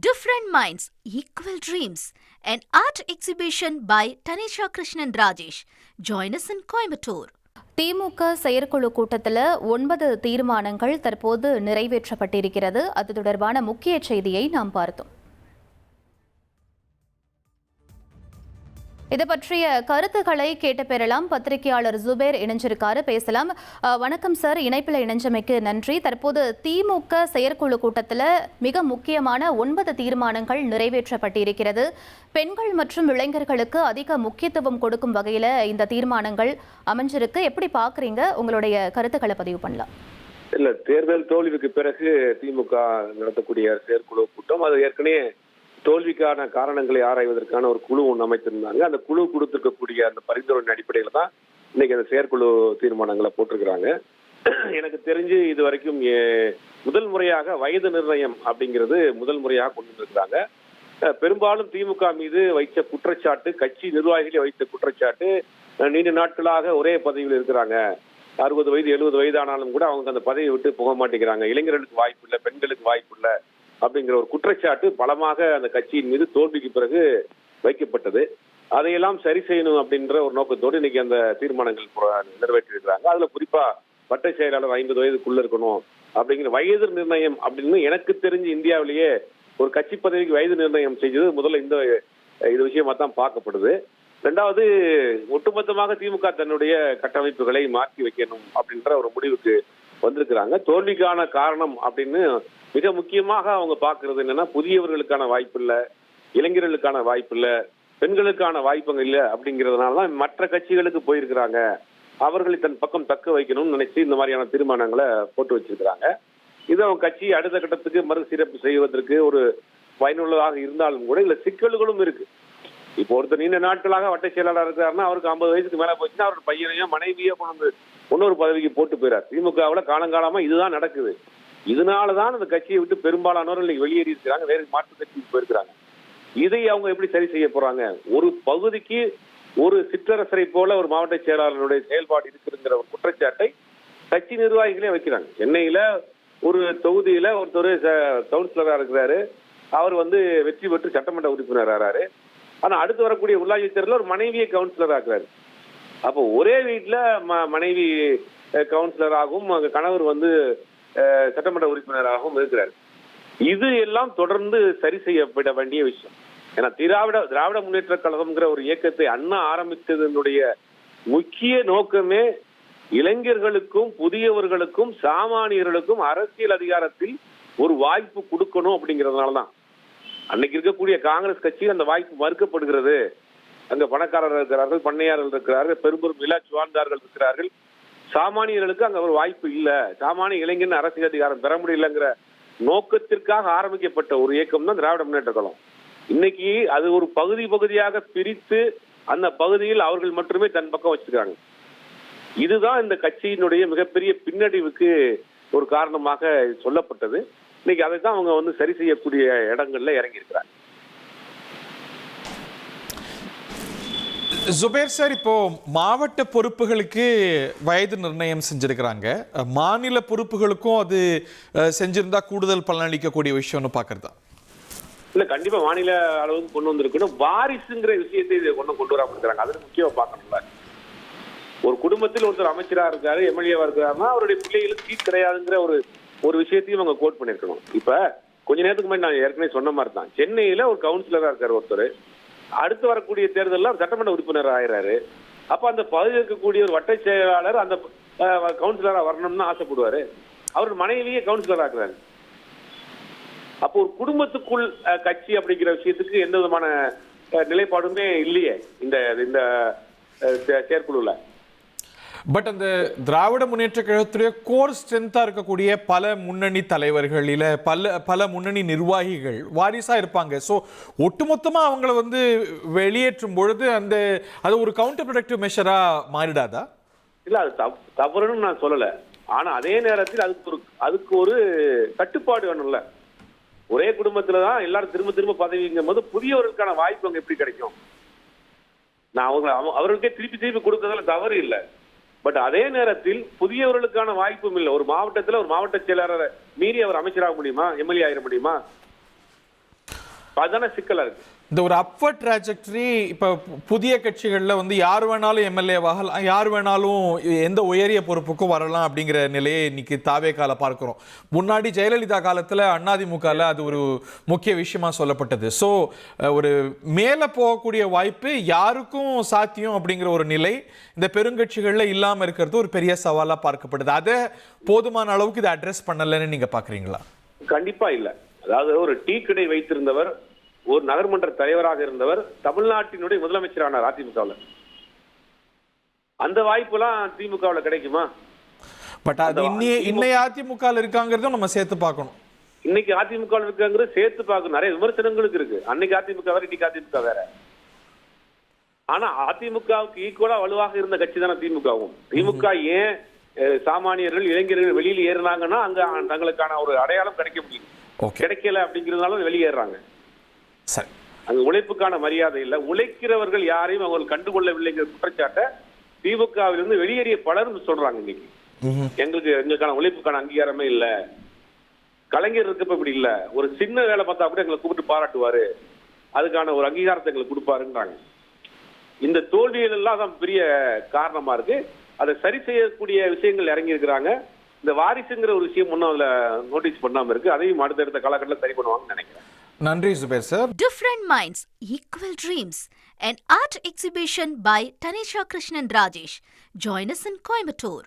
Different Minds, Equal Dreams, an art exhibition by Tanisha Krishnan Rajesh. Join us in Coimbatore. திமுக செயற்குழு கூட்டத்தில் 9 தீர்மானங்கள் தற்போது நிறைவேற்றப்பட்டிருக்கிறது. அது தொடர்பான முக்கிய செய்தியை நாம் பார்த்தோம். இது பற்றிய கருத்துக்களை கேட்டு பெறலாம். பத்திரிகையாளர் ஜுபேர் இணைஞ்சிருக்காரு, பேசலாம். வணக்கம் சார், இணைப்பில் இணைஞ்சமைக்கு நன்றி. தற்போது திமுக செயற்குழு கூட்டத்தில் மிக முக்கியமான 9 தீர்மானங்கள் நிறைவேற்றப்பட்டிருக்கிறது. பெண்கள் மற்றும் இளைஞர்களுக்கு அதிக முக்கியத்துவம் கொடுக்கும் வகையில் இந்த தீர்மானங்கள் அமைஞ்சிருக்கு. எப்படி பார்க்குறீங்க? உங்களுடைய கருத்துக்களை பதிவு பண்ணலாம். இல்ல, தேர்தல் தோல்விக்கு பிறகு திமுக நடத்தக்கூடிய செயற்குழு கூட்டம், அது ஏற்கனவே தோல்விக்கான காரணங்களை ஆராய்வதற்கான ஒரு குழு ஒன்று அமைத்திருந்தாங்க. அந்த குழு கொடுத்திருக்கக்கூடிய அந்த பரிந்துரையின் அடிப்படையில் தான் இன்னைக்கு அந்த செயற்குழு தீர்மானங்களை போட்டிருக்கிறாங்க. எனக்கு தெரிஞ்சு இது வரைக்கும் முதல் முறையாக வயது நிர்ணயம் அப்படிங்கிறது முதல் முறையாக கொண்டு வந்திருக்கிறாங்க. பெரும்பாலும் திமுக மீது வைத்த குற்றச்சாட்டு, கட்சி நிர்வாகிகளை வைத்த குற்றச்சாட்டு, நீண்ட நாட்களாக ஒரே பதவியில் இருக்கிறாங்க, 60 வயது 70 வயதானாலும் கூட அவங்க அந்த பதவியை விட்டு போக மாட்டேங்கிறாங்க, இளைஞர்களுக்கு வாய்ப்பு இல்லை, பெண்களுக்கு வாய்ப்பு இல்லை அப்படிங்கிற ஒரு குற்றச்சாட்டு பலமாக அந்த கட்சியின் மீது தோல்விக்கு பிறகு வைக்கப்பட்டது. அதையெல்லாம் சரி செய்யணும் அப்படின்ற ஒரு நோக்கத்தோடு இன்னைக்கு அந்த தீர்மானங்கள் நிறைவேற்றிருக்கிறாங்க. அதுல குறிப்பா வட்ட செயலாளர் 50 வயதுக்குள்ள இருக்கணும் அப்படிங்கிற வயது நிர்ணயம் அப்படின்னு எனக்கு தெரிஞ்சு இந்தியாவிலேயே ஒரு கட்சி பதவிக்கு வயது நிர்ணயம் செஞ்சது முதல்ல இது விஷயமா தான் பார்க்கப்படுது. ரெண்டாவது, ஒட்டுமொத்தமாக திமுக தன்னுடைய கட்டமைப்புகளை மாற்றி வைக்கணும் அப்படின்ற ஒரு முடிவுக்கு வந்திருக்கிறாங்க. தோல்விக்கான காரணம் அப்படின்னு மிக முக்கியமாக அவங்க பார்க்கறது என்னன்னா, புதியவர்களுக்கான வாய்ப்பு இல்லை, இளைஞர்களுக்கான வாய்ப்பு இல்லை, பெண்களுக்கான வாய்ப்புங்க இல்லை அப்படிங்கிறதுனாலதான் மற்ற கட்சிகளுக்கு போயிருக்கிறாங்க. அவர்களை தன் பக்கம் தக்க வைக்கணும்னு நினைச்சு இந்த மாதிரியான தீர்மானங்களை போட்டு வச்சிருக்கிறாங்க. இது அவங்க கட்சி அடுத்த கட்டத்துக்கு மறுசீரமைப்பு செய்வதற்கு ஒரு பயனுள்ளதாக இருந்தாலும் கூட இதுல சிக்கல்களும் இருக்கு. இப்போ ஒருத்தர் நீண்ட நாட்களாக வட்ட செயலாளர் இருக்கிறாருன்னா அவருக்கு 50 வயசுக்கு மேல போச்சுன்னா அவரோட பையனையோ மனைவியோ கொண்டு இன்னொரு பதவிக்கு போட்டு போயிறார். திமுகவில் காலங்காலமா இதுதான் நடக்குது. இதனாலதான் அந்த கட்சியை விட்டு பெரும்பாலானவர்கள் இன்னைக்கு வெளியேறி இருக்கிறாங்க, வேறு மாற்று கட்சிக்கு போயிருக்கிறாங்க. இதை அவங்க எப்படி சரி செய்ய போறாங்க? ஒரு பகுதிக்கு ஒரு சிற்றரசரை போல ஒரு மாவட்ட செயலாளருடைய செயல்பாடு இருக்குங்கிற ஒரு குற்றச்சாட்டை கட்சி நிர்வாகிகளே வைக்கிறாங்க. சென்னையில ஒரு தொகுதியில ஒருத்தர் கவுன்சிலரா இருக்கிறாரு, அவர் வெற்றி பெற்று சட்டமன்ற உறுப்பினர் ஆறாரு. ஆனா அடுத்து வரக்கூடிய உள்ளாட்சி தேர்தலில் ஒரு மனைவியை கவுன்சிலர் ஆக்குறாரு. அப்போ ஒரே வீட்டுல மனைவி கவுன்சிலராகவும் கணவர் சட்டமன்ற உறுப்பினராகவும் இருக்கிறார். இது எல்லாம் தொடர்ந்து சரி செய்யப்பட வேண்டிய விஷயம். ஏன்னா திராவிட முன்னேற்ற கழகம்ங்கிற ஒரு இயக்கத்தை அண்ணா ஆரம்பித்ததனுடைய முக்கிய நோக்கமே இளைஞர்களுக்கும் புதியவர்களுக்கும் சாமானியர்களுக்கும் அரசியல் அதிகாரத்தில் ஒரு வாய்ப்பு கொடுக்கணும் அப்படிங்கிறதுனாலதான். அன்னைக்கு இருக்கக்கூடிய காங்கிரஸ் கட்சி அந்த வாய்ப்பு மறுக்கப்படுகிறது. அங்க பணக்காரர்கள் இருக்கிறார்கள், பண்ணையாளர்கள் இருக்கிறார்கள், பெரும் விழாச்சுவார்ந்தார்கள் இருக்கிறார்கள். சாமானியர்களுக்கு அங்க ஒரு வாய்ப்பு இல்ல, சாமானிய இளைஞன் அரசியல் அதிகாரம் பெற முடியலங்கிற நோக்கத்திற்காக ஆரம்பிக்கப்பட்ட ஒரு இயக்கம் தான் திராவிட முன்னேற்ற கழகம். இன்னைக்கு அது ஒரு பகுதியாக பிரித்து அந்த பகுதியில் அவர்கள் மட்டுமே தன் பக்கம் வச்சிருக்காங்க. இதுதான் இந்த கட்சியினுடைய மிகப்பெரிய பின்னடைவுக்கு ஒரு காரணமாக சொல்லப்பட்டது. இன்னைக்கு அதை தான் அவங்க சரி செய்யக்கூடிய இடங்கள்ல இறங்கி இருக்கிறாங்க. ஜுபேர் சார், இப்போ மாவட்ட பொறுப்புகளுக்கு வயது நிர்ணயம் செஞ்சிருக்கிறாங்க, மாநில பொறுப்புகளுக்கும் அது செஞ்சிருந்தா கூடுதல் பலனளிக்கக்கூடிய விஷயம்னு பாக்குறதா? இல்ல, கண்டிப்பா மாநில அளவுக்கு கொண்டு வந்திருக்கணும். வாரிசுங்கிற விஷயத்தை இதை கொண்டு வராம இருக்கிறாங்க. அது முக்கியமா பார்க்கணும்ல. ஒரு குடும்பத்தில் ஒருத்தர் அமைச்சரா இருக்காரு, எம்எல்ஏவா இருக்காருன்னா அவருடைய பிள்ளைகளுக்கு சீட் கிடையாதுங்கிற ஒரு விஷயத்தையும் அவங்க கோட் பண்ணிருக்கணும். இப்ப கொஞ்ச நேரத்துக்கு முன்னாடி நான் ஏற்கனவே சொன்ன மாதிரி தான், சென்னையில ஒரு கவுன்சிலரா இருக்காரு ஒருத்தர், அடுத்து வரக்கூடிய தேர்தலில் சட்டமன்ற உறுப்பினர் ஆகிறாரு. அப்ப அந்த பகுதியில் இருக்கக்கூடிய ஒரு வட்ட செயலாளர் அந்த கவுன்சிலரா வரணும்னு ஆசைப்படுவாரு. அவர் மனைவியே கவுன்சிலர் ஆக்குறாரு. அப்போ ஒரு குடும்பத்துக்குள் கட்சி அப்படிங்கிற விஷயத்துக்கு எந்த விதமான நிலைப்பாடுமே இல்லையே இந்த செயற்குழுல. பட் அந்த திராவிட முன்னேற்ற கழகத்துடைய கோர் ஸ்ட்ரென்த்தா இருக்கக்கூடிய பல முன்னணி தலைவர்களில பல முன்னணி நிர்வாகிகள் வாரிசா இருப்பாங்க. ஸோ ஒட்டுமொத்தமா அவங்கள வெளியேற்றும் பொழுது அது ஒரு கவுண்டர் ப்ரொடக்டிவ் மெஷரா மாறிடாதா? இல்ல, அது தவறுன்னு நான் சொல்லல. ஆனா அதே நேரத்தில் அதுக்கு ஒரு கட்டுப்பாடு வேணும்ல. ஒரே குடும்பத்துலதான் எல்லாரும் திரும்ப பதவிங்கும் போது புதியவர்களுக்கான வாய்ப்பு அங்க எப்படி கிடைக்கும்? நான் அவர்களுக்கே திருப்பி கொடுக்கறதுல தவறு இல்லை. பட் அதே நேரத்தில் புதியவர்களுக்கான வாய்ப்பும் இல்லை. ஒரு மாவட்டத்தில் ஒரு மாவட்ட செயலாளரை மீறி அவர் அமைச்சராக முடியுமா, எம்எல்ஏ ஆயிட முடியுமா? அதுதானே சிக்கலா இருக்கு. இந்த ஒரு அப்வர்ட் ட்ராஜெக்டரி இப்போ புதிய கட்சிகளில் வந்து யார் வேணாலும் எம்எல்ஏவாக, யார் வேணாலும் எந்த உயரிய பொறுப்புக்கும் வரலாம் அப்படிங்கிற நிலையை இன்னைக்கு தாவேகால பார்க்கிறோம். முன்னாடி ஜெயலலிதா காலத்தில் அதிமுகவில் அது ஒரு முக்கிய விஷயமா சொல்லப்பட்டது. ஸோ ஒரு மேலே போகக்கூடிய வாய்ப்பு யாருக்கும் சாத்தியம் அப்படிங்கிற ஒரு நிலை இந்த பெருங்கட்சிகளில் இல்லாமல் இருக்கிறது ஒரு பெரிய சவாலாக பார்க்கப்படுது. அதை போதுமான அளவுக்கு இதை அட்ரஸ் பண்ணலைன்னு நீங்கள் பார்க்குறீங்களா? கண்டிப்பா இல்லை. அதாவது ஒரு டீ கடை வைத்திருந்தவர், ஒரு நகர்மன்ற தலைவராக இருந்தவர், தமிழ்நாட்டினுடைய முதலமைச்சரானார் அதிமுகவில். அந்த வாய்ப்புலாம் திமுகவில் கிடைக்குமா? பட் அது இன்னைய அதிமுகவில் இருக்காங்கிறதும் நம்ம சேர்த்து பார்க்கணும். இன்னைக்கு அதிமுக இருக்காங்கிறது சேர்த்து பார்க்கணும். நிறைய விமர்சனங்களுக்கு இருக்கு. அன்னைக்கு அதிமுக வேற, இன்னைக்கு அதிமுக வேற. ஆனா அதிமுகவுக்கு ஈக்குவலா வலுவாக இருந்த கட்சி தானே திமுகவும். திமுக ஏன் சாமானியர்கள், இளைஞர்கள் வெளியில் ஏறினாங்கன்னா அங்க தங்களுக்கான ஒரு அடையாளம் கிடைக்க முடியும். கிடைக்கல அப்படிங்கிறதுனால வெளியேறாங்க. சரி, அங்க உழைப்புக்கான மரியாதை இல்லை, உழைக்கிறவர்கள் யாரையும் அவங்க கண்டுகொள்ளவில்லைங்கிற குற்றச்சாட்டை திமுகவிலிருந்து வெளியேறிய பலர் சொல்றாங்க. இன்னைக்கு எங்களுக்கான உழைப்புக்கான அங்கீகாரமே இல்லை. கலைஞர் இருக்கப்ப இப்படி இல்லை, ஒரு சின்ன வேலை பார்த்தா கூட எங்களை கூப்பிட்டு பாராட்டுவாரு, அதுக்கான ஒரு அங்கீகாரத்தை எங்களுக்கு கொடுப்பாருன்றாங்க. இந்த தோல்விகள் எல்லாம் தான் பெரிய காரணமா இருக்கு. அதை சரி செய்யக்கூடிய விஷயங்கள் இறங்கி இருக்கிறாங்க. இந்த வாரிசுங்கிற ஒரு விஷயம் ஒன்றும் அதுல நோட்டீஸ் பண்ணாம இருக்கு. அதையும் அடுத்தடுத்த காலகட்டத்தில் சரி பண்ணுவாங்கன்னு நினைக்கிறேன். நன்றி Zubair sir. Different Minds, Equal Dreams, an art exhibition by Tanisha Krishnan Rajesh. Join us in Coimbatore.